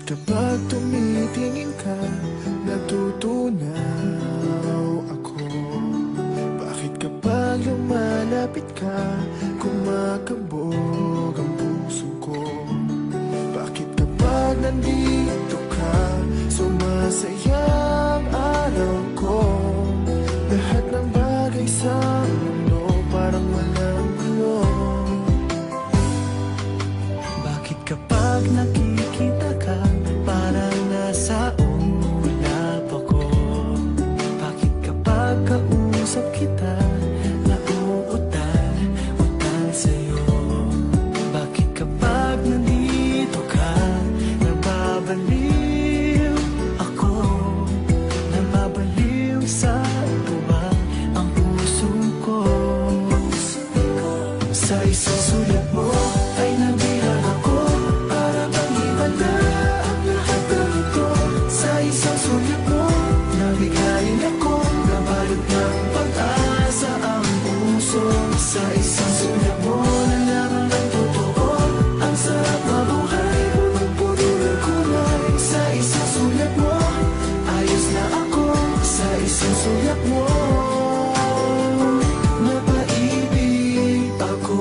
kapag tumitingin ka, natutunaw ako? Bakit kapag lumalapit ka, kumakabog ang puso ko? Bakit kapag nandito ka, sumasaya ang araw ko? Lahat ng bagay sa mundo parang walang gulo. Bakit kapag nakikita ka, parang nasa ulap ako? Bakit kapag kausap kita, nauutal sa'yo? Bakit kapag nandito ka, nababaliw ako? Nababaliw sa tuwa ang puso ko. Sa isang sulat mo ay nabilang ako, para bang himala ang lahat ng ito. Sa isang sulat mo, nabigayin ako, nabalot ng pag-asa ang puso. Sa isang sulat mo, nalaman ng totoo, ang sarap mabuhay, punong-puno ng kulay. Sa isang sulat mo, ayos na ako. Sa isang sulat mo, napaibig ako.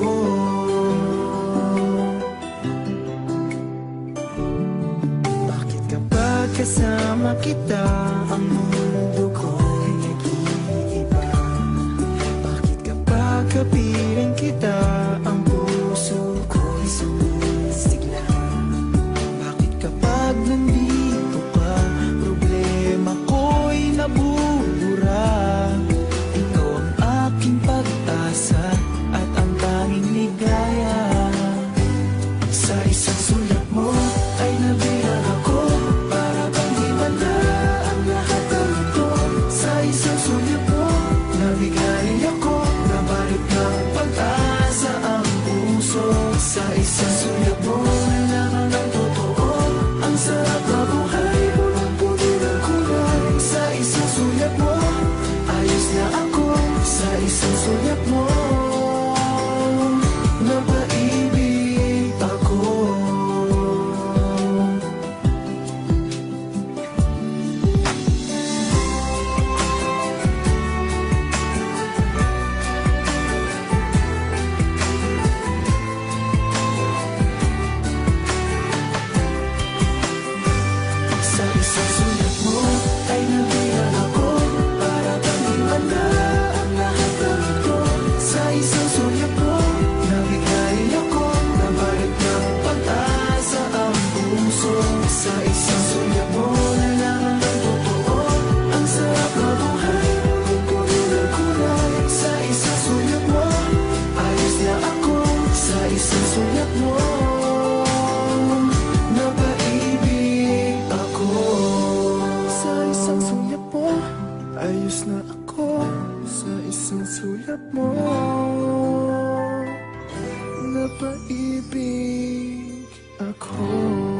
Bakit kapag kasama kita, ang mundo ko'y nag-iiba? Bakit kapag kapiling kita, ang puso ko'y sumisigla? Bakit kapag nandito ka, problema ko'y nabubura? Ikaw ang aking pag-asa at ang tanging ligaya. Sa isang sulat mo ay nabilang ako, para bang himala ang lahat ng ito. Sa isang sulat mo, nabigayin ako, nabalot ng pag-asa ang puso. Sa isang sulat mo, nalaman ng totoo, ang sarap na buhay, punong-puno ng kulay. Sa isang sulat mo, ayos na ako. Sa isang sulat mo, napaibig ako. Sa isang sulat mo ay nabilang ako, para bang himala ang lahat ng ito. Sa isang sulat mo, nabigayin ako, nabalot ng pag-asa ang puso. Sa isang sulat mo, nalaman ng totoo, ang sarap na buhay, punong-puno ng kulay. Sa isang sulat mo, ayos na ako. Sa isang sulat mo, napaibig ako. Sa isang sulat mo, ayos na ako. Sa isang sulat mo, napaibig ako.